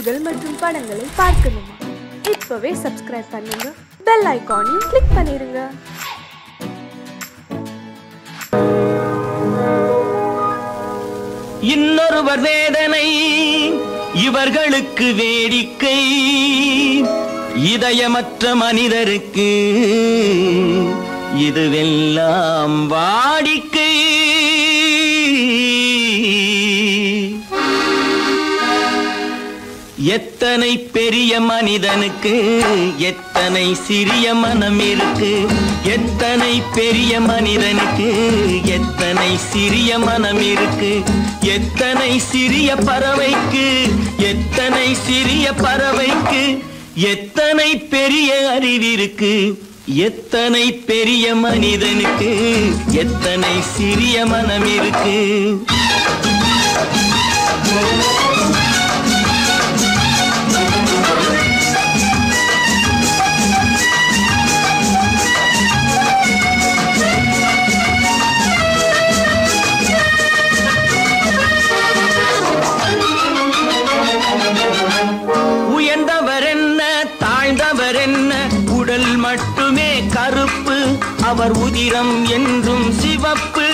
நிகழ்ச்சிகள் மற்றும் படங்களை பார்க்கணுமா? இப்பவே சப்ஸ்கிரைப் பண்ணுங்க, பெல் ஐகானையும் கிளிக் பண்ணிருங்க. இன்னொருவர் வேதனை இவர்களுக்கு வேடிக்கை, இதயமற்ற மனிதருக்கு இதுவெல்லாம் வாடிக்கை. எத்தனை பெரிய மனிதனுக்கு எத்தனை சிறிய மனம் இருக்கு, எத்தனை பெரிய மனிதனுக்கு எத்தனை சிறிய மனம் இருக்கு, எத்தனை சிறிய பறவைக்கு எத்தனை சிறிய பறவைக்கு எத்தனை பெரிய அறிவிருக்கு, எத்தனை பெரிய மனிதனுக்கு எத்தனை சிறிய மனம் இருக்கு. உயர்ந்தவர் என்ன தாழ்ந்தவர் என்ன, உடல் மட்டுமே கருப்பு, அவர் உதிரம் என்றும் சிவப்பு.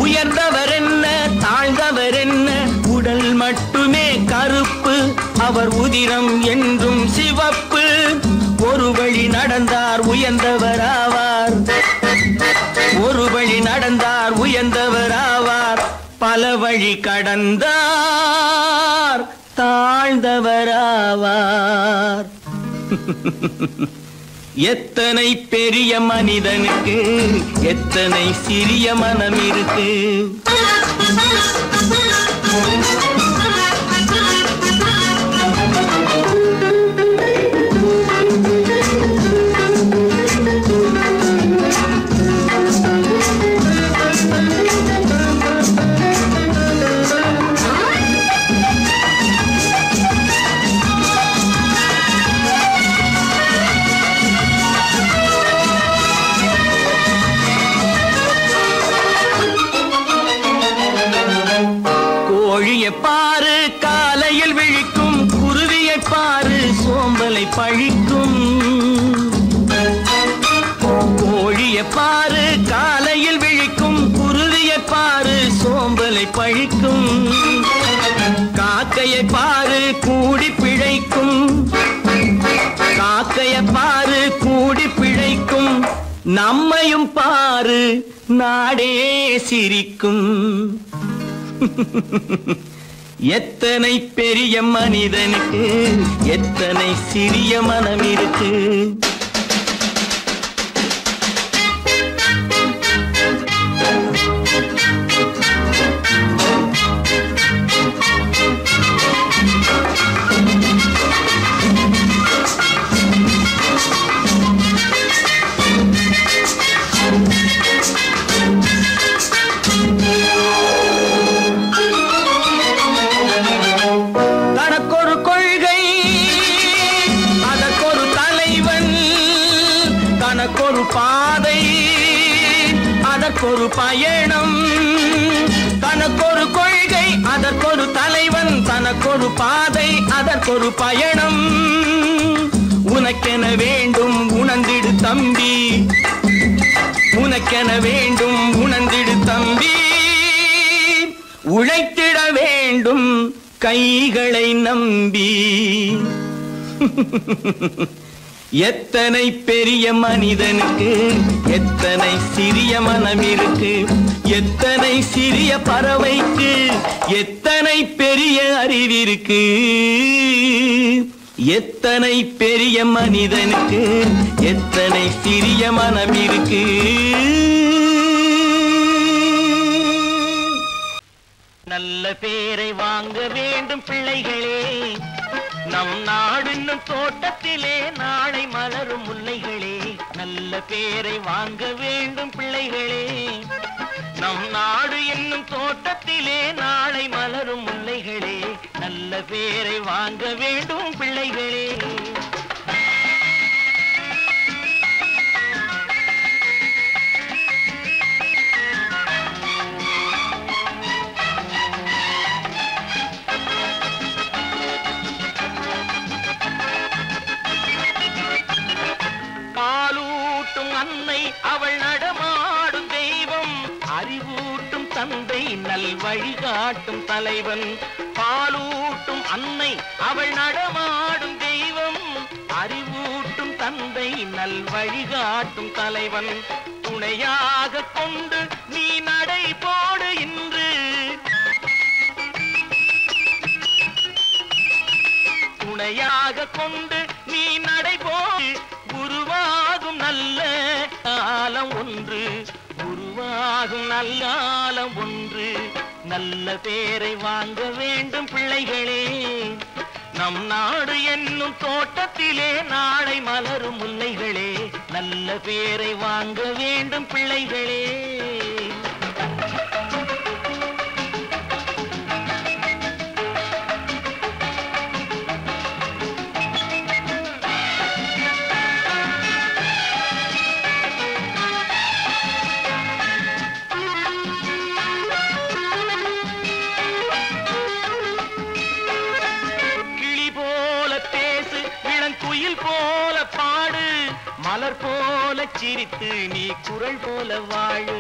உயர்ந்தவர் என்ன தாழ்ந்தவர் என்ன, உடல் மட்டுமே கருப்பு, அவர் உதிரம் என்றும் சிவப்பு. ஒரு வழி நடந்தார் உயர்ந்தவர் ஆவார், ஒரு வழி நடந்தார் உயர்ந்தவர் ஆவார், பல வழி கடந்தார் தாழ்ந்தவராவார். எத்தனை பெரிய மனிதனுக்கு எத்தனை சிறிய மனம் இருக்கு. கோழியை பாரு காலையில் விழிக்கும், குருவியை பாரு சோம்பலை பழிக்கும். கோழியை பாரு காலையில் விழிக்கும், குருவியை பாரு சோம்பலை பழிக்கும். காக்கையை பாரு கூடி பிழைக்கும், காக்கையை பாரு கூடி பிழைக்கும். நம்மையும் பாரு நாடே சிரிக்கும். எத்தனை பெரிய மனிதனுக்கு எத்தனை சிறிய மனம் இருக்கு. தனக்கொரு கொள்கை அதற்கொரு தலைவன், தனக்கொரு பாதை அதற்கொரு பயணம். தனக்கொரு கொள்கை அதற்கொரு தலைவன், தனக்கொரு பாதை அதற்கொரு பயணம். உனக்கென வேண்டும் உணர்ந்திடு தம்பி, உனக்கென வேண்டும் உணர்ந்திடு தம்பி. உழைத்திட வேண்டும் கைகளை நம்பி. எத்தனை பெரிய மனிதனுக்கு எத்தனை சிறிய மனம் இருக்கு, எத்தனை சிறிய பறவைக்கு எத்தனை பெரிய அறிவிருக்கு, எத்தனை பெரிய மனிதனுக்கு எத்தனை சிறிய மனம் இருக்கு. நல்ல பேரை வாங்க வேண்டும் பிள்ளைகளே, நம் நாடு என்னும் தோட்டத்திலே நாளை மலரும் முல்லைகளே. நல்ல பேரை வாங்க வேண்டும் பிள்ளைகளே, நம் நாடு என்னும் தோட்டத்திலே நாளை மலரும் முல்லைகளே. நல்ல பேரை வாங்க வேண்டும் பிள்ளைகளே. நல் வழிகாட்டும் தலைவன். பாலூட்டும் அன்னை அவள் நடமாடும் தெய்வம். அறிவூட்டும் தந்தை நல் வழிகாட்டும் தலைவன். துணையாக கொண்டு நீ நடை போடு இன்று. துணையாக கொண்டு நீ நடை போடு. உருவாகும் நல்ல காலம் ஒன்று. உருவாகும் நல்ல காலம் ஒன்று. நல்ல பேரை வாங்க வேண்டும் பிள்ளைகளே. நம் நாடு என்னும் தோட்டத்திலே நாளை மலரும் முல்லைகளே. நல்ல பேரை வாங்க வேண்டும் பிள்ளைகளே. போல பாடு, மலர் போல சிரித்து நீ குரல் போல வாழு.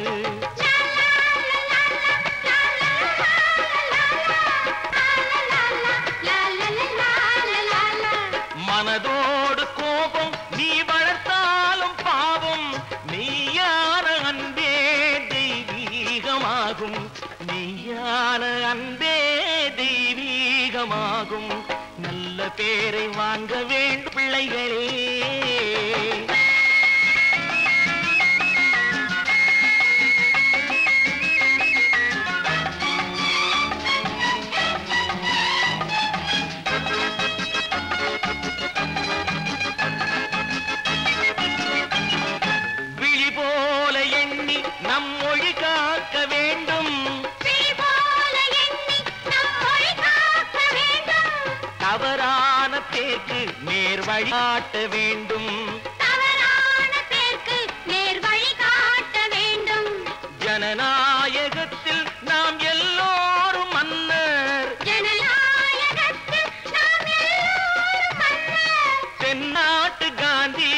மனதோடு கோபம் நீ வளர்த்தாலும் பாவம். மெய்யான அன்பே தெய்வீகமாகும். மெய்யான அன்பே தெய்வீகமாகும். நல்ல பேரை வாங்க வேண்டும் பிள்ளைகளே. விழி போல எண்ணி நம் மொழி காக்க வேண்டும். தவறான பேருக்கு நேர் வழிகாட்ட வேண்டும். ஜனநாயகத்தில் நாம் எல்லோரும் மன்னர். தென்னாட்டு காந்தி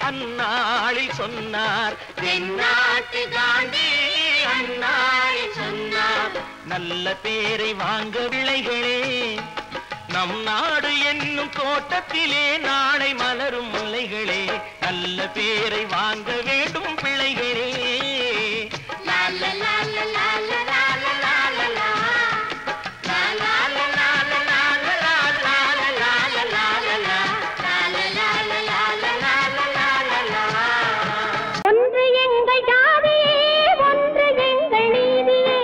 அந்நாளில் சொன்னார். தென்னாட்டு காந்தி அந்நாளில் சொன்னார். நல்ல பேரை வாங்க பிள்ளைகளே. நம் நாடு என்னும் தோட்டத்திலே நாளை மலரும் முல்லைகளே. நல்ல பேரை வாங்க வேண்டும் பிள்ளைகளே. ஒன்று எங்கள் ஜாதியே, ஒன்று எங்கள் நீதியே.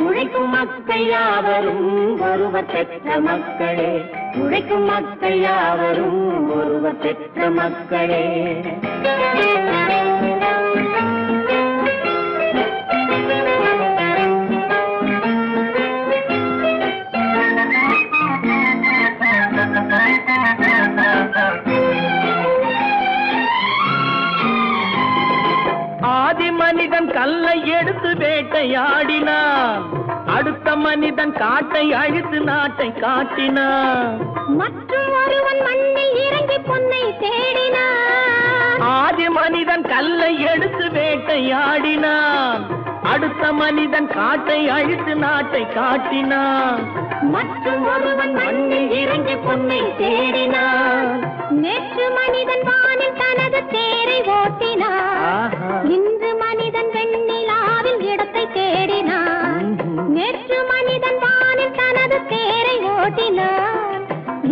உழைக்கும் மக்கள் யாவரும் ஒருவர் பெற்ற மக்களே. உழைக்கும் மக்கள் யாவரும் ஒருவர் பெற்ற மக்களே. ஆதி மனிதன் கல்லை எடுத்து வேட்டையாடினான். அடுத்த மனிதன் காட்டை அழித்து நாட்டை காட்டினான். மற்றும் ஒருவன் மண்ணில் இறங்கி பொன்னை தேடினான். ஆதி மனிதன் கல்லை எடுத்து வேட்டையாடினான். அடுத்த மனிதன் காட்டை அழித்து நாட்டை காட்டினான். மற்றும் ஒருவன் மண்ணில் இறங்கி பொன்னை தேடினான். நேற்று மனிதன் வானில் தனது தேரை ஓட்டினான். இன்று மனிதன் வெண்ணிலாவில் இடத்தை தேடினான். நேற்று மனிதன் வானில் தனது தேரை ஓட்டினான்.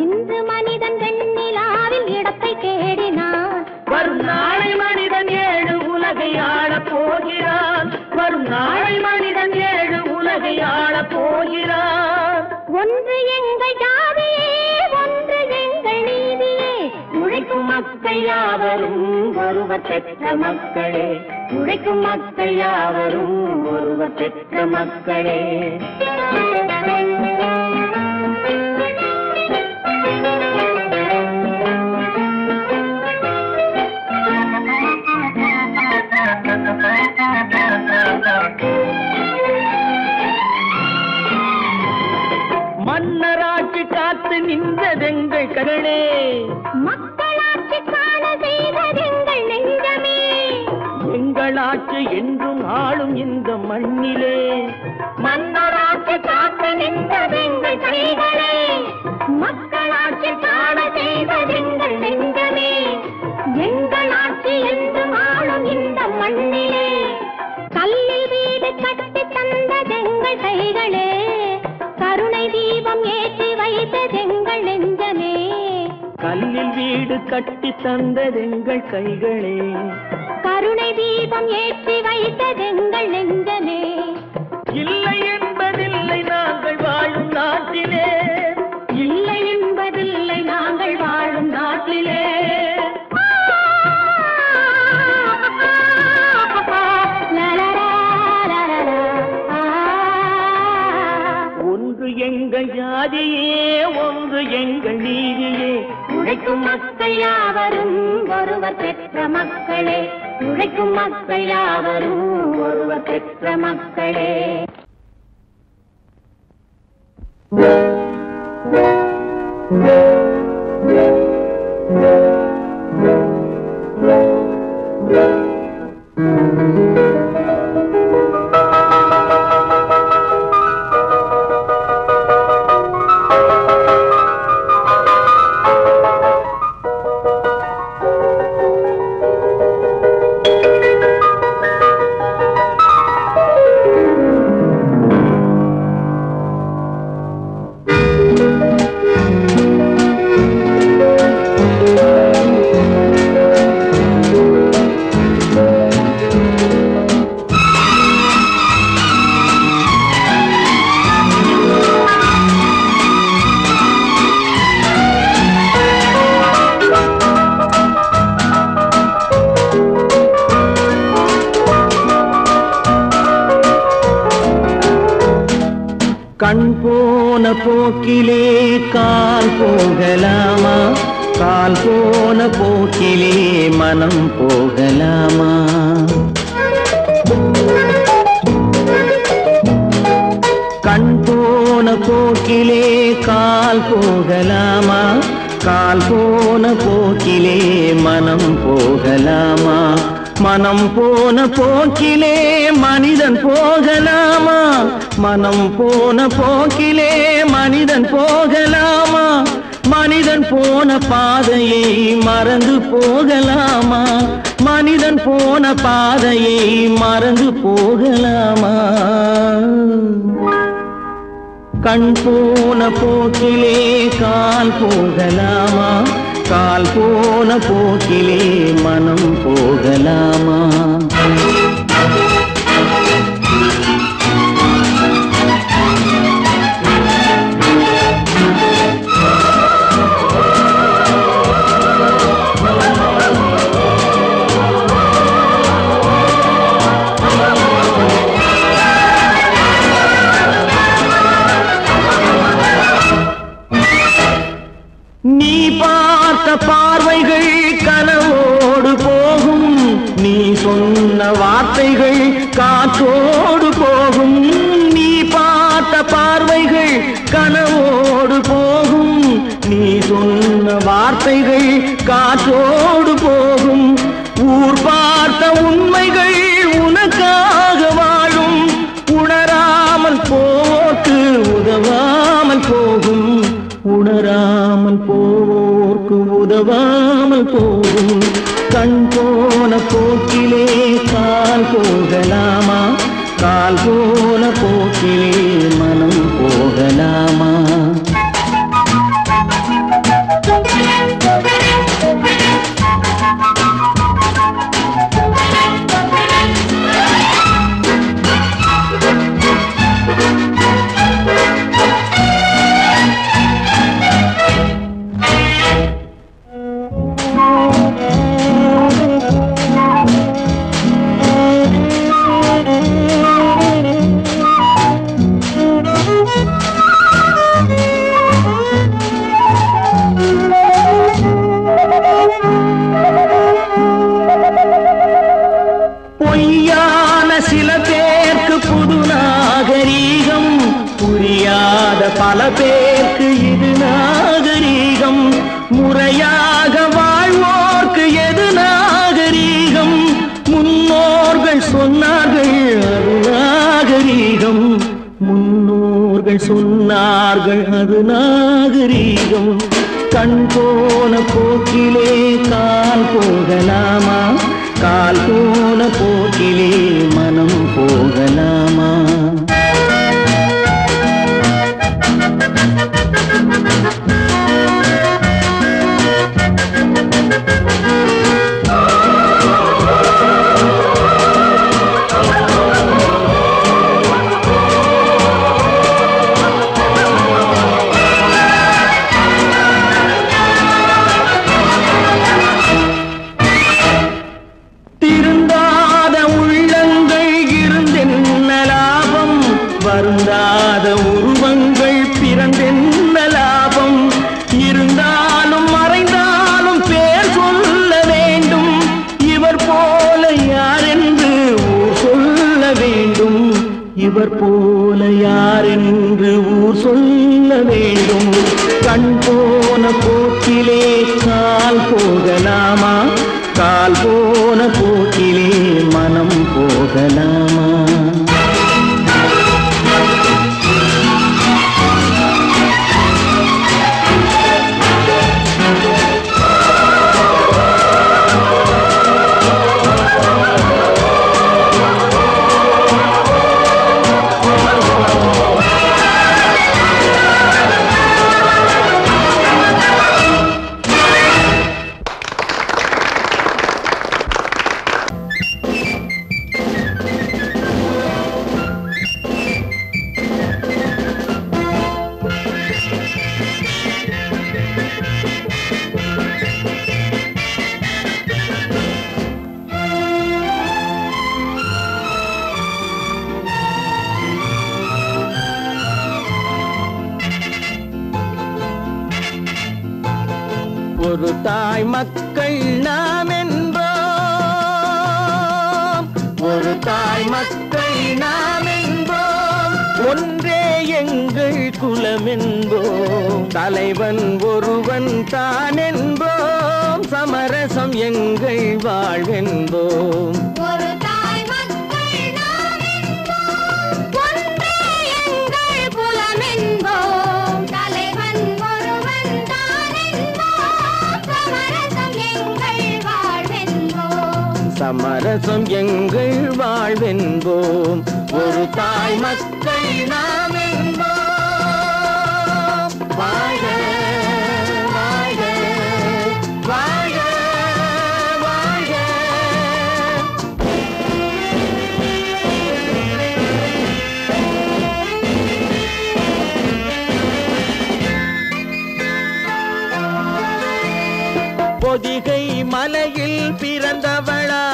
இன்று மனிதன் வெண்ணிலாவில் இடத்தை தேடினான். வரும் நாளை மனிதன் 7 உலகை ஆளப் போகிறான். வரும் நாளை மனிதன் 7 உலகை ஆளப் போகிறான். ஒன்று எங்கள் ஜாதியே, ஒன்று எங்கள் நீதியே. உழைக்கும் மக்கள் யாவரும் ஒருவர் பெற்ற மக்களே. உழைக்கும் மக்கள் யாவரும் ஒருவர் பெற்ற மக்களே. மன்னராட்சி காத்து நின்றதெங்கள் கரளே. மக்களாட்சி காண செய்ததெங்கள் நெஞ்சமே. எங்கள் மன்னராட்சி என்றும் ஆளும் இந்த மண்ணிலே மன்னராட்சி காக்க நின்றதெங்கள் கைகளே மக்களாட்சி காண செய்ததெங்கள் நெஞ்சமே எங்கள் ஆட்சி என்றும் ஆளும் இந்த மண்ணிலே கல்லில் வீடு கட்டி தந்ததெங்கள் கைகளே கருணை தீபம் ஏற்றி வைத்ததெங்கள் நெஞ்சமே கல்லில் வீடு கட்டி தந்ததெங்கள் கைகளே கருணை தீபம் ஏற்றி வைத்ததெங்கள் நெஞ்சமே இல்லை என்பதில்லை நாங்கள் வாழும் நாட்டிலே இல்லை என்பதில்லை நாங்கள் வாழும் நாட்டிலே ஒன்று எங்கள் ஜாதியே ஒன்று எங்கள் நீதியே உழைக்கும் மக்கள் யாவரும் ஒருவர் பெற்ற மக்களே உழைக்கும் மக்கள் யாவரும் ஒருவர் பெற்ற மக்களே கண் போன போக்கிலே கால் போகலாமா கால் போன போக்கிலே மனம் போகலாமா கண் போன போக்கிலே கால் போகலாமா கால் போன போக்கிலே மனம் போகலாமா மனம் போன போக்கிலே மனிதன் போகலாமா மனம் போன போக்கிலே மனிதன் போகலாமா மனிதன் போன பாதையை மறந்து போகலாமா மனிதன் போன பாதையை மறந்து போகலாமா கண் போன போக்கிலே கால் போகலாமா கால் போன போக்கிலே மனம் போகலாமா நீ பார்த்த பார்வைகள் கனவோடு போகும் நீ சொன்ன வார்த்தைகள் காற்றோடு போகும் நீ பார்த்த பார்வைகள் கனவோடு போகும் நீ சொன்ன வார்த்தைகள் காற்றோடு போகும் ஊர் பார்த்த உண்மைகள் உனக்காக வாழும் உணராமல் போக்கு உதவாமல் போகும் உணராமல் போர்க்கு உதவாமல் போகும் கண் போன போக்கிலே கால் போகலாமா கால் போன போக்கிலே மனம் போகலாமா பொய்யான சில பேருக்கு புது நாகரீகம் புரியாத பல பேருக்கு இது நாகரீகம் முறையாக வாழ்வோர்க்கு எது நாகரீகம் முன்னோர்கள் மக்கள் சொன்னார்கள் அது நாகரீகம். கண் போன போக்கிலே கால் போகலாமா, கால் போன போக்கிலே மனம் போகலாமா? வருந்தாத உருவங்கள் பிறந்தென்ன லாபம்? இருந்தாலும் மறைந்தாலும் பேர் சொல்ல வேண்டும். இவர் போல யாரென்று ஊர் சொல்ல வேண்டும். இவர் போல யாரென்று ஊர் சொல்ல வேண்டும். கண் போன போக்கிலே கால் போகலாமா, கால் போன போக்கிலே மனம் போகலாமா? ஒரு தாய் மக்கள் நாம் என்போம், ஒரு தாய் மக்கள் நாம் என்போம், ஒன்றே எங்கள் குலம் என்போம், தலைவன் ஒருவன் தான் என்போம், சமரசம் எங்கள் வாழ்வென்போம். சமரசம் எங்கள் வாழ்வென்போம், ஒரு தாய் மக்கள் நாம் என்போம். வாழ்க வாழ்க வாழ்க வாழ்க. பொதிகை மலையில் பிறந்தவளா,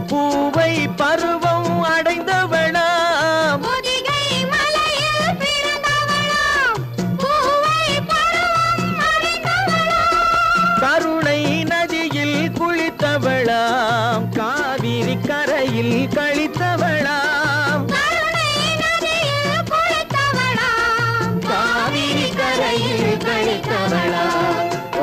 பூவை பருவம் அடைந்தவளா, பொதிகை மலையில் பிறந்தவளா, பூவை பருவம் அடைந்தவளா, கருணை நதியில் குளித்தவளா, காவிரி கரையில் கழித்தவளா, கருணை நதியில் குளித்தவளா, காவிரி கரையில் கழித்தவளா.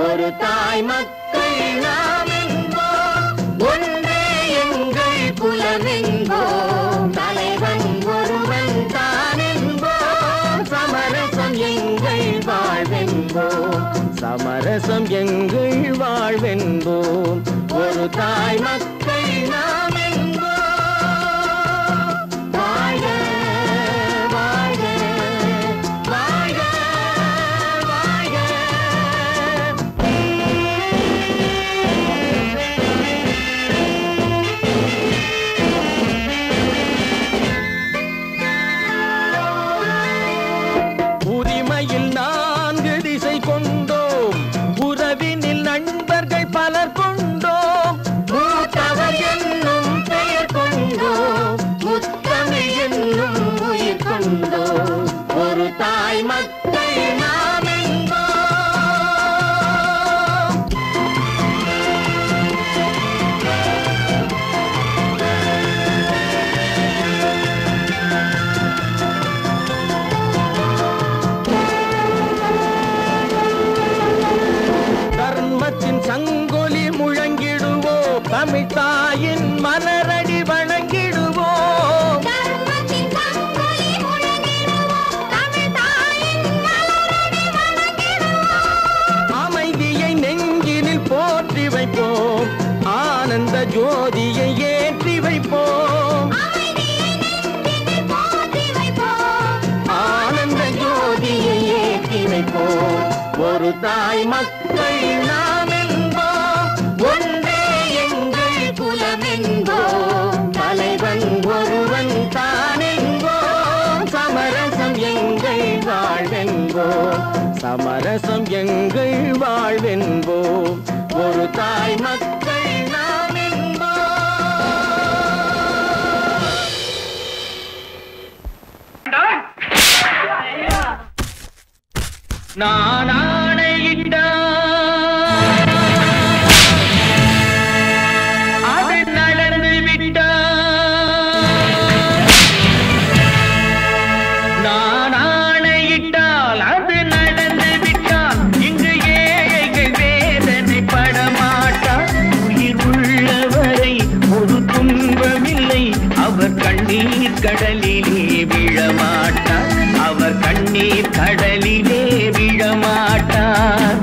ஒரு தாய் மக்கள் நாம் என்போம், ஒன்றே எங்கள் குலம் என்போம், தலைவன் ஒருவன் தான் என்போம், சமரசம் எங்கள் வாழ்வென்போம், சமரசம் எங்கள் வாழ்வென்போம். ஒரு தாய் மக்கள் நாம் என்போம். வாழ்க வாழ்க வாழ்க வாழ்க. உரிமையில் 4 திசை கொண்டோம், உறவினில் நண்பர்கள் பலர் கொண்டோம், மூத்தவர் என்னும் பெயர் கொண்டோம், முத்தமிழ் என்னும் உயிர் கொண்டோம். ஒரு தாய் மக்கள் நாம் என்போம். தர்மத்தின் சங்கொலி முழங்கிடுவோம், தமிழ் தாயின் மலரடி வணங்கிடுவோம். தர்மத்தின் சங்கொலி முழங்கிடுவோம், தமிழ் தாயின் என்போம், ஒரு தாய் மக்கள் நாம் என்போம், ஒன்றே எங்கள் குலம் என்போம், தலைவன் ஒருவன் தான் என்போம், சமரசம் எங்கள் வாழ்வென்போம், சமரசம் எங்கள் வாழ்வென்போம், ஒரு தாய் மக்கள் நாம் என்போம். நான் ஆணையிட்டால் அது நடந்து விட்டால், நான் ஆணையிட்டால் அது நடந்து விட்டால், இங்கு ஏழைகள் வேதனை படமாட்டார், உயிர் உள்ளவரை ஒரு துன்பமில்லை, அவர் கண்ணீர் கடலிலே விழமாட்டார், அவர் கண்ணீர் கடலிலே விழமாட்டார்.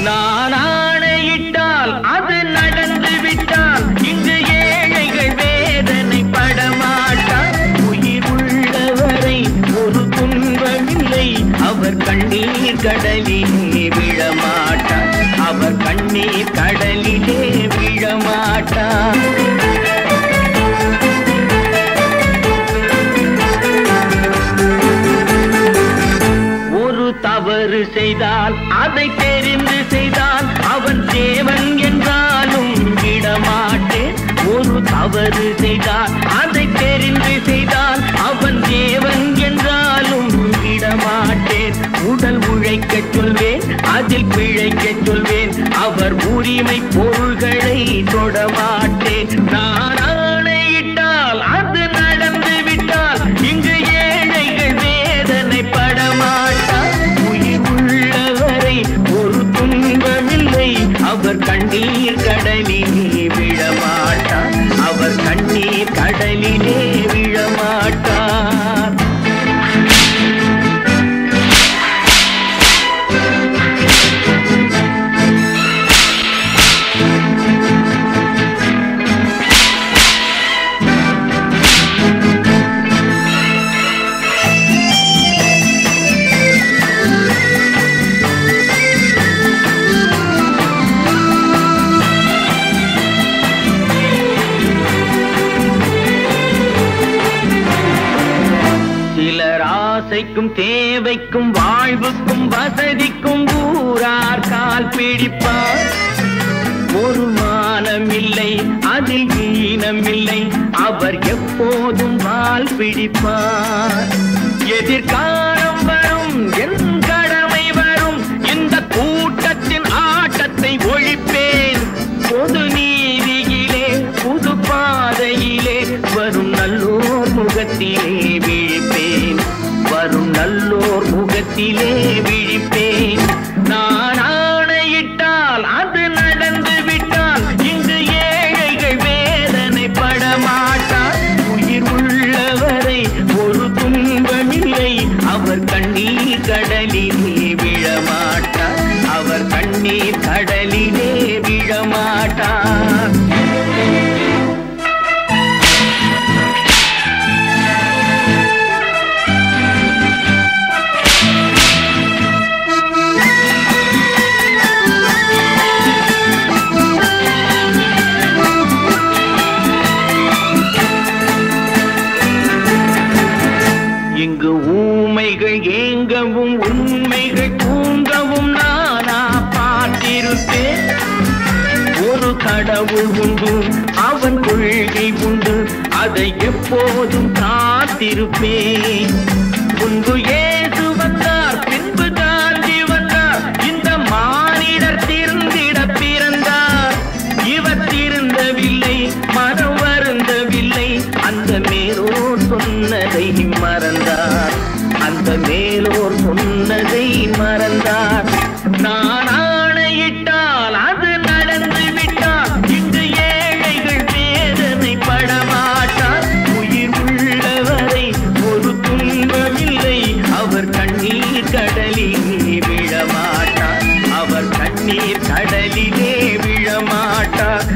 நான் ஆணையிட்டால் அது நடந்து விட்டால், இங்கு ஏழைகள் வேதனை படமாட்டார், உயிர் உள்ளவரை ஒரு துன்பமில்லை, அவர் கண்ணீர் கடலிலே விழமாட்டார், அவர் கண்ணீர் கடலிலே விழமாட்டார். ஒரு தவறு செய்தால் அதை தெரிந்து செய்தால் அவன் தேவன் என்றாலும் விடமாட்டேன், ஒரு தவறு செய்தால் அதை தெரிந்து செய்தால் அவன் தேவன் என்றாலும் விடமாட்டேன், உடல் உழைக்கச் சொல்வேன் அதில் பிழைக்கச் சொல்வேன், அவர் உரிமை பொருள்களை தொடமாட்டேன். நான் ஆணையிட்டால் அது நடந்து விட்டால், இங்கு ஏழைகள் வேதனை படமாட்டார், உயிர் உள்ளவரை ஒரு துன்பமில்லை, அவர் கண்ணீர் கடலிலே விழமாட்டார், அவர் கண்ணீர் கடலிலே விழமாட்டார். ஆசைக்கும் தேவைக்கும் வாழ்வுக்கும் வசதிக்கும் ஊரார் கால் பிடிப்பார், ஒரு மானமில்லை அதில் ஈனமில்லை, அவர் எப்போதும் வால் பிடிப்பார். எதிர்காலம் வரும் என் கடமை வரும், இந்த கூட்டத்தின் ஆட்டத்தை ஒழிப்பேன், பொது நீதியிலே புது பாதையிலே வரும் நல்லோர் முகத்திலே விழிப்பேன், வரும் நல்லோர் முகத்திலே விழிப்பேன். நான் ஆணையிட்டால் அது நடந்து விட்டால், இங்கு ஏழைகள் வேதனை படமாட்டார், உயிர் உள்ளவரை ஒரு துன்பமில்லை, அவர் கண்ணீர் கடலிலே விழமாட்டார், அவர் கண்ணீர் கடலிலே விழமாட்டார். இங்கு ஊமைகள் ஏங்கவும் உண்மைகள் தூங்கவும் நானா பார்த்திருப்பேன், ஒரு கடவுள் உண்டு அவன் கொள்கை உண்டு அதை எப்போதும் காத்திருப்பேன். முன்பு இயேசு வந்தார் பின்பு காந்தி வந்தார், இந்த மானிடர் திருந்திட பிறந்தார், இவர் திருந்தவில்லை மனம் வருந்தவில்லை, அந்த மேலோர் சொன்னதை மறந்தார், அந்த மேலோர் சொன்னதை மறந்தார். நான் ஆணையிட்டால் அது நடந்து விட்டால், இங்கு ஏழைகள் வேதனை படமாட்டார், உயிர் உள்ளவரை ஒரு துன்பமில்லை, அவர் கண்ணீர் கடலிலே விழமாட்டார், அவர் கண்ணீர் கடலிலே விழமாட்டார்.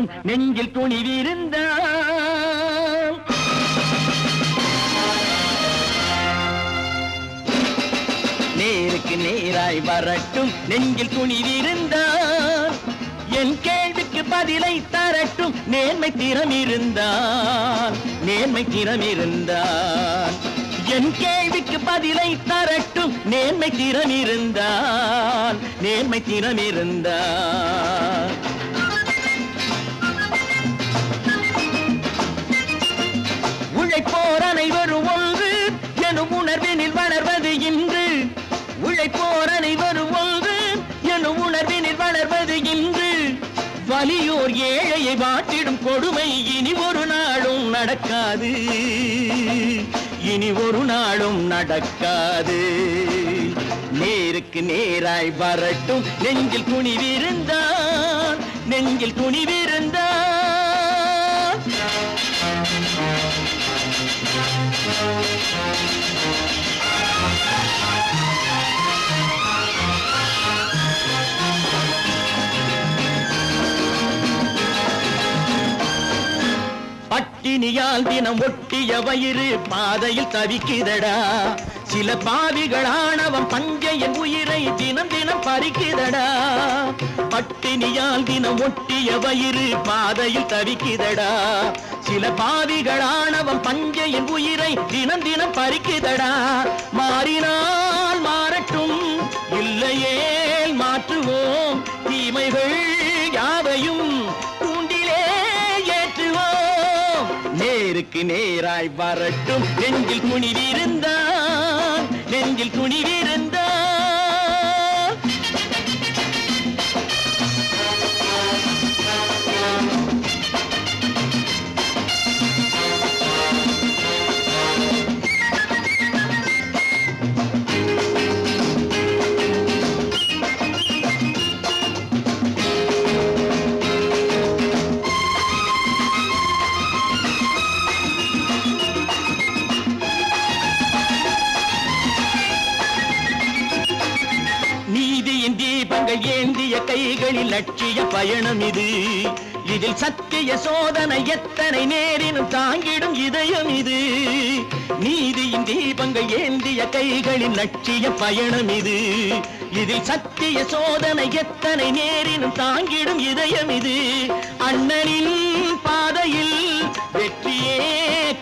வரட்டும் நெஞ்சில் துணிவிருந்தால். நேருக்கு நேராய் வரட்டும் நெஞ்சில் துணிவிருந்தால். என் கேள்விக்கு பதிலை தரட்டும் நேர்மை திறம் இருந்தால். நேர்மை திறம் இருந்தால் என் கேள்விக்கு பதிலை தரட்டும் நேர்மை திறம் இருந்தால். நேர்மை திறம் இருந்தால் உழைப்போர் அனைவரும் ஒன்று எனும் உணர்வினில் வளர்வது இன்று. உழைப்போர் அனைவரும் ஒன்று எனும் உணர்வினில் வளர்வது இன்று. வலியோர் ஏழையை வாட்டிடும் கொடுமை இனி ஒரு நாளும் நடக்காது. இனி ஒரு நாளும் நடக்காது. நேருக்கு நேராய் வரட்டும் நெஞ்சில் துணிவிருந்தால். நெஞ்சில் துணிவிருந்தால் பட்டினியால் தினம் ஒட்டிய வயிறு பாதையில் தவிக்குதடா. சில பாவிகள் ஆணவம் பஞ்சையின் உயிரை தினம் தினம் பறிக்குதடா. பட்டினியால் தினம் ஒட்டிய வயிறு பாதையில் தவிக்குதடா. சில பாவிகள் ஆணவம் பஞ்சையின் உயிரை தினம் தினம் பறிக்குதடா. மாறினால் மாறட்டும் இல்லையே மாற்றுவோம். தீமைகள் யாவையும் தூண்டிலே ஏற்றுவோம். நேருக்கு நேராய் வரட்டும் நெஞ்சில் துணிவிருந்தால். நெஞ்சில் துணிவிருந்தால் ஏந்திய கைகளில் லட்சிய பயணம் இது. இதில் சத்திய சோதனை எத்தனை நேரினும் தாங்கிடும் இதயம் இது. நீதியின் தீபங்கள் ஏந்திய கைகளில் லட்சிய பயணம் இது. இதில் சத்திய சோதனை எத்தனை நேரினும் தாங்கிடும் இதயம் இது. அண்ணனின் பாதையில் வெற்றியே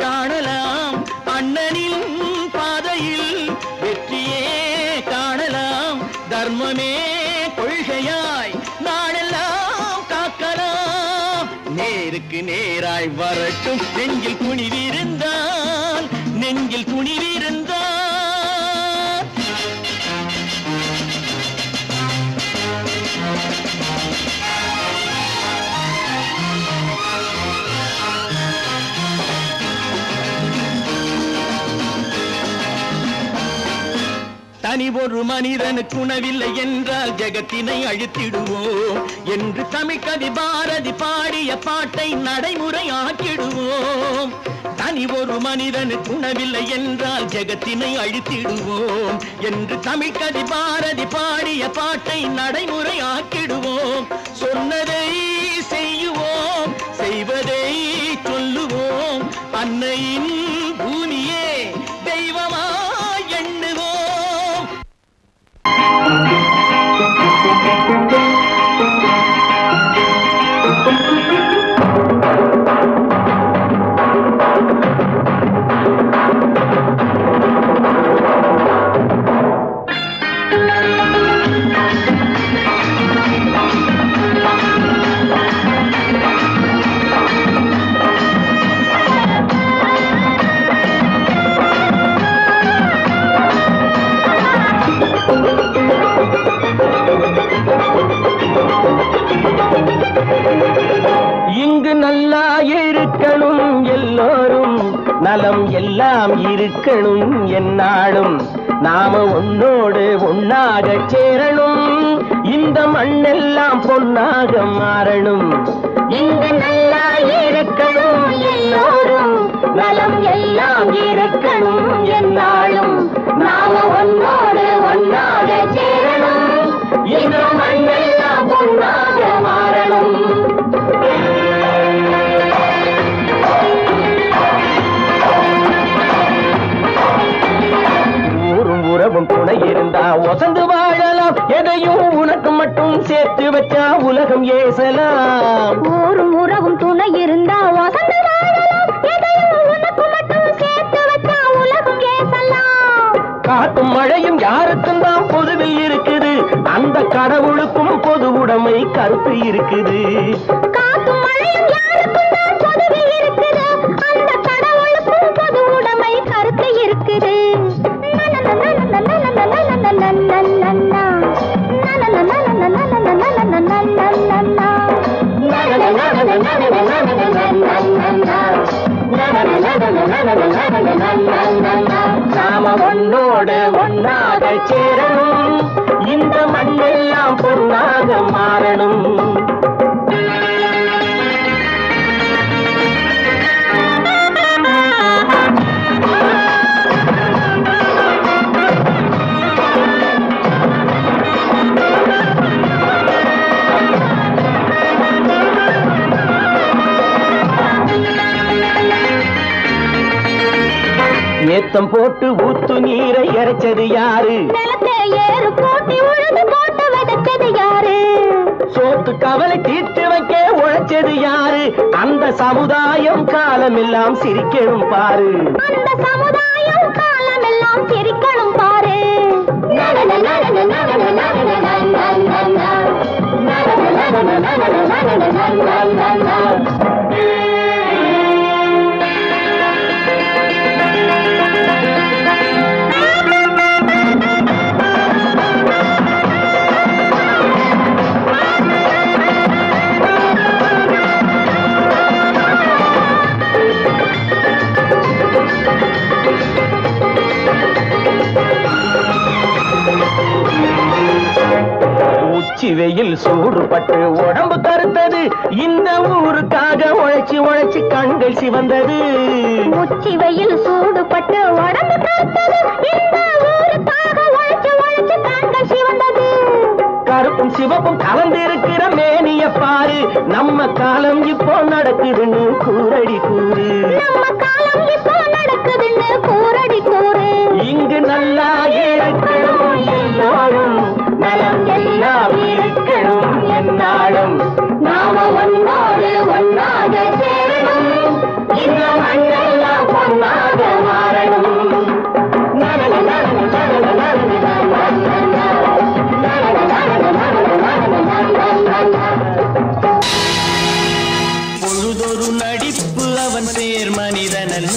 காணலாம். அண்ணனின் பாதையில் வெற்றியே காணலாம். தர்மமே கொள்கையாய் நாடெல்லாம் காக்கலாம். நேருக்கு நேராய் வரட்டும் நெஞ்சில் துணிவிருந்தால். நெஞ்சில் துணிவிருந்தால் தனி ஒரு மனிதனுக்கு உணவில்லை என்றால் ஜெகத்தினை அழித்திடுவோம் என்று தமிழ் கவி பாரதி பாடிய பாட்டை நடைமுறை ஆக்கிடுவோம். தனி ஒரு மனிதனுக்கு உணவில்லை என்றால் ஜெகத்தினை அழித்திடுவோம் என்று தமிழ் கவி பாரதி பாடிய பாட்டை நடைமுறை ஆக்கிடுவோம். சொன்னதை செய்யுவோம், செய்வதை சொல்லுவோம். அன்னையின் பூமியே தெய்வமா எண்ணுவோம். இங்கு நல்லா இருக்கணும் எல்லோரும், நலம் எல்லாம் இருக்கணும் என்னாலும். நாம ஒன்னோடு ஒன்னாக சேரணும், இந்த மண்ணெல்லாம் பொன்னாக மாறணும். இங்கு நல்லா இருக்கணும் எல்லோரும், நலம் எல்லாம் இருக்கணும் என்னாலும். நாம ஒன்னோடு ஒன்னாக சேரணும், இந்த மண்ணெல்லாம் பொன்னாக மாறணும். ஒசந்து வாழலாம், எதையும் உனக்கு மட்டும் சேர்த்து வச்சா உலகம் ஏசலாம். ஊரும் உறவும் துணை இருந்தா வசந்து வாழலாம், எதையும் உனக்கு மட்டும் சேர்த்து வச்சா உலகம் ஏசலாம். காத்தும் மழையும் யாருக்கும் தான் பொதுவில் இருக்குது, அந்த கடவுளுக்கும் பொது உடைமை கருத்து இருக்குது. காத்தும் மழையும் யாருக்கும் தான் பொதுவில் இருக்குது, அந்த கடவுளுக்கும் பொது உடைமை கருத்து இருக்குது. நாம ஒன்னோடு ஒன்னாக சேரணும், இந்த மண்ணெல்லாம் பொன்னாக மாறணும். ஏத்தம் போட்டு ஊத்து நீரை இறைச்சது யாரு? நிலத்தை ஏறு போட்டி உழுது போட்டு விதைச்சது யாரு? சோத்து கவலை தீர்த்து வைக்க உழைச்சது யாரு? அந்த சமுதாயம் காலமெல்லாம் சிரிக்கணும் பாரு. அந்த சமுதாயம் காலமெல்லாம் சிரிக்கணும் பாரு. உச்சி வெயில் சூடுபட்டு உடம்பு கருத்தது, இந்த ஊருக்காக உழைச்சி உழைச்சி கண்கள் சிவந்தது. உச்சி வெயில் சூடுபட்டு உடம்பு கருத்தது, இந்த ஊருக்காக உழைச்சி உழைச்சி கண்கள் சிவந்தது. கருப்பும் சிவப்பும் கலந்திருக்கிற மேனிய பாரு, நம்ம காலம் இப்போ நடக்குதுன்னு கூரடி கூறு. நம்ம காலம் இப்போ நடக்குதுன்னு கூரடி கூறு. இங்கு நல்லா இருக்கணும் எல்லாரும், நலம் எல்லாம் இருக்கணும் என்னாலும். நாம ஒன்னோடு ஒன்னாக சேரணும், இந்த மண்ணெல்லாம் பொன்னாக மாறணும். பொழுதொரு நடிப்பு அவன் பேர் மனிதனன்,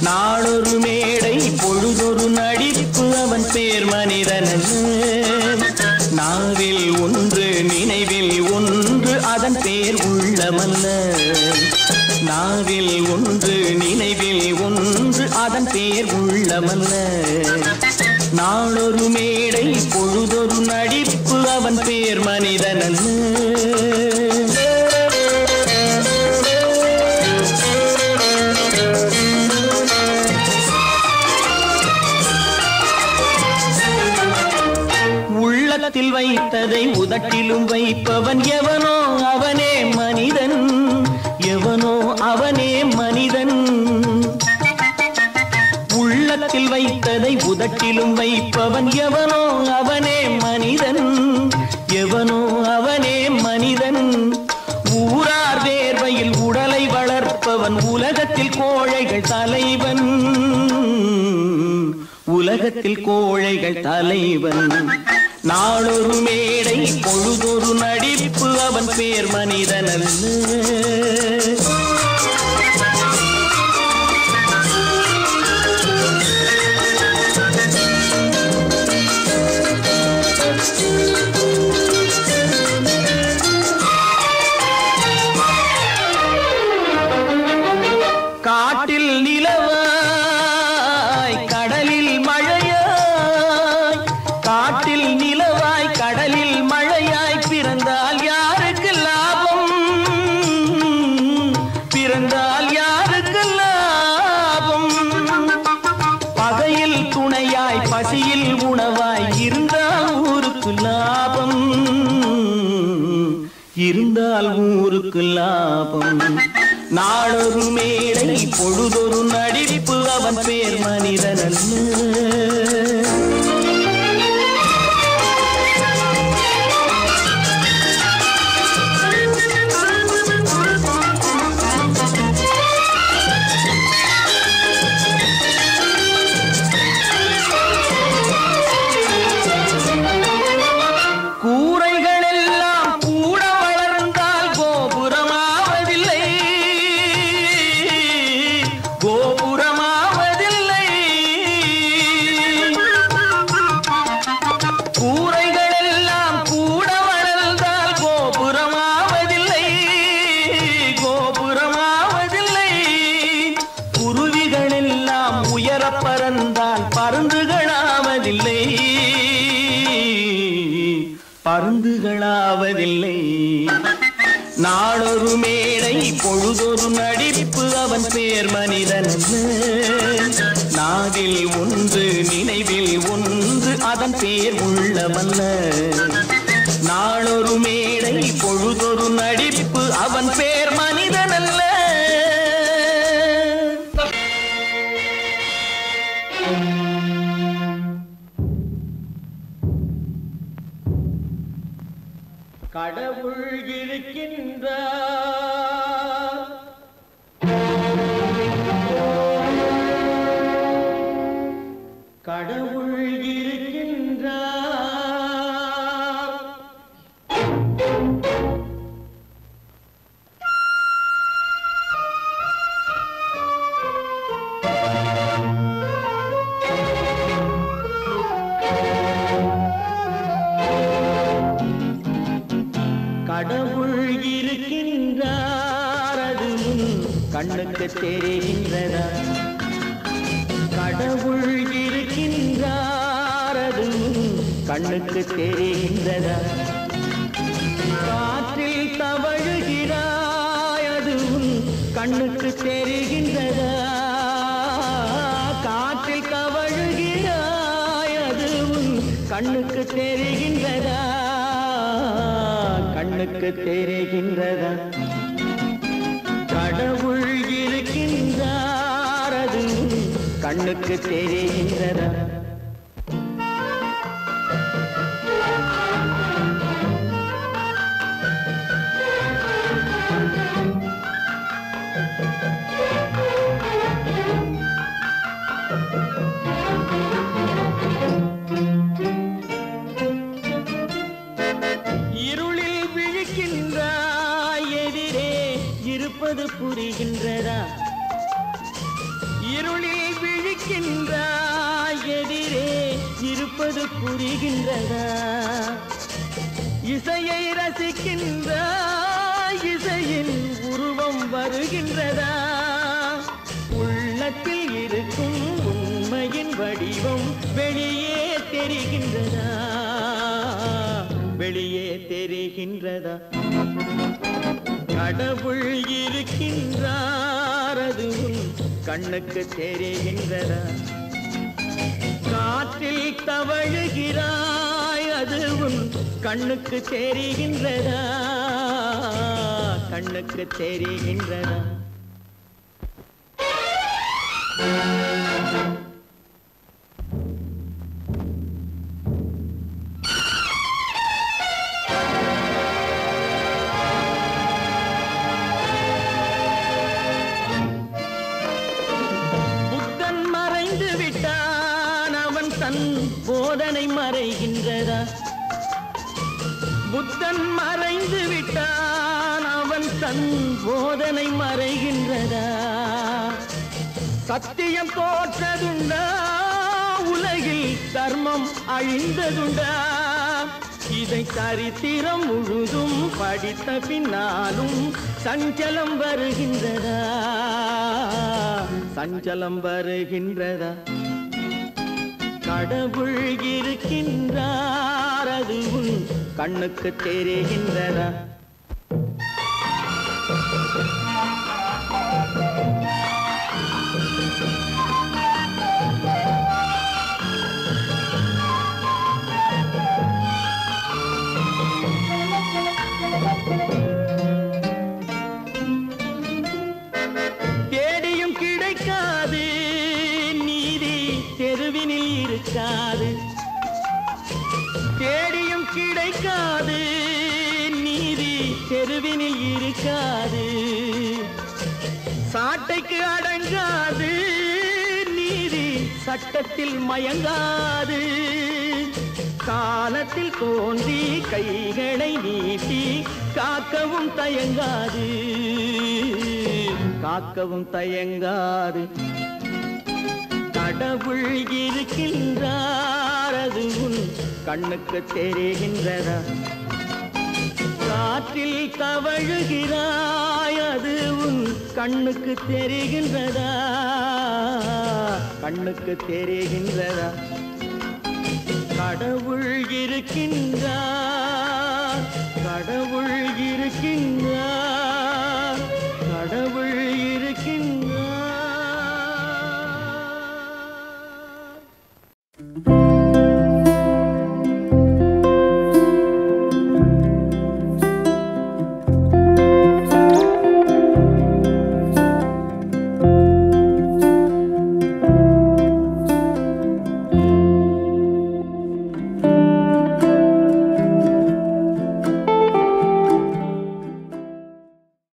நாளொரு மேடை பொழுதொரு நடிப்பு அவன் பேர் மனிதனன். நாவில் ஒன்று நினைவில் ஒன்று அதன் பேர் உள்ளமல்ல, நாவில் ஒன்று நினைவில் ஒன்று அதன் பேர் உள்ளமல்ல. நாளொரு மேடை பொழுதொரு நடிப்பு அவன் பேர் மனிதனன். உள்ளத்தில் வைத்ததை உதட்டிலும் வைப்பவன் எவனோ அவனே மனிதன், எவனோ அவனே மனிதன். உள்ளத்தில் வைத்ததை உதட்டிலும் வைப்பவன் எவனோ அவனே மனிதன், எவனோ அவனே மனிதன். ஊரார் வேர்வையில் உடலை வளர்ப்பவன் உலகத்தில் கோழைகள் தலைவன், உலகத்தில் கோழைகள் தலைவன். நாளொரு மேடை பொழுதொரு நடிப்பு அவன் பேர் மனிதனல்ல. காட்டில் நிலவாய் கடலில் மழையாய், காட்டில் நிலவாய் கடலில் மழையாய் பிறந்தால் யாருக்கு லாபம், பிறந்தால் யாருக்கு லாபம். பகையில் துணையாய் பசியில் உணவாய் இருந்தால் ஊருக்கு லாபம், இருந்தால் ஊருக்கு லாபம். நாளொரு மேடை பொழுதொரு நடிப்பு அவன் பேர் மனிதனல்ல. கோபுரமாவதில்லை. கூரைகள் எல்லாம் கூட வளர்ந்தால் கோபுரமாவதில்லை, கோபுரமாவதில்லை. குருவிகள் எல்லாம் உயர பறந்தால் பருந்துகளாவதில்லை, பருந்துகளாவதில்லை. நாளொரு மேடை பொழுதொரு நடிப்பு அவன் பேர் மனிதன். நாவில் ஒன்று நினைவில் ஒன்று அதன் பேர் உள்ளவல்ல. நாளொரு மேடை பொழுதொரு நடிப்பு அவன் பேர் மனிதன் அல்ல. கடவுள் இருக்கின்றார், கடவுள் இருக்கின்றார். கடவுள் இருக்கின்றார், அதுவும் கண்ணுக்கு தெரிகின்றதா? கடவுள் இருக்கின்றார், அதுவும் கண்ணுக்கு தெரிகின்றதா? காற்றில் தவழுகிறாய், அதுவும் கண்ணுக்கு தெரிகின்றதா? காற்றில் தவழுகிறாய், அதுவும் கண்ணுக்கு தெரிகின்றதா? கண்ணுக்கு தெரிகின்றதா? கடவுள் இருக்கின்றார், அதுவும் கண்ணுக்கு தெரிகின்றதா? புரிகின்றதா? இருளில் விழிக்கின்றாய், எதிரே இருப்பது புரிகின்றதா? இசையை ரசிக்கின்றாய், இசையின் உருவம் வருகின்றதா? உள்ளத்தில் இருக்கும் உண்மையின் வடிவம் வெளியே தெரிகின்றதா? வெளியே தெரிகின்றதா? கடவுள் இருக்கின்றார், அதுவும் கண்ணுக்கு தெரிகின்றதா? காற்றில் தவழுகிறாய், அதுவும் கண்ணுக்கு தெரிகின்றதா? கண்ணுக்கு தெரிகின்றதா? போதனை மறைகின்றதா? புத்தன் மறைந்து விட்டான், அவன் தன் போதனை மறைகின்றதா? சத்தியம் தோற்றதுண்டா? உலகில் தர்மம் அழிந்ததுண்டா? இதை சரித்திரம் முழுதும் படித்த பின்னாலும் சஞ்சலம் வருகின்றதா? சஞ்சலம் வருகின்றதா? கடவுள் இருக்கின்றார், அதுவும் கண்ணுக்கு தெரிகின்றதா? தேடியும் கிடைக்காது நீதி, தெருவினில் இருக்காது. தேடியும் கிடைக்காது நீதி, தெருவினில் இருக்காது. சாட்டைக்கு அடங்காது நீதி, சட்டத்தில் மயங்காது. காலத்தில் தோன்றி கைகளை நீட்டி காக்கவும் தயங்காது. காக்கவும் தயங்காது. கடவுள் இருக்கின்றார் அது உன் கண்ணுக்கு தெரிகின்றதா? காற்றில் தவழுகிறாய் அது உன் கண்ணுக்கு தெரிகின்றதா? கண்ணுக்கு தெரிகின்றதா? கடவுள் இருக்கின்றார், கடவுள் இருக்கின்றார்.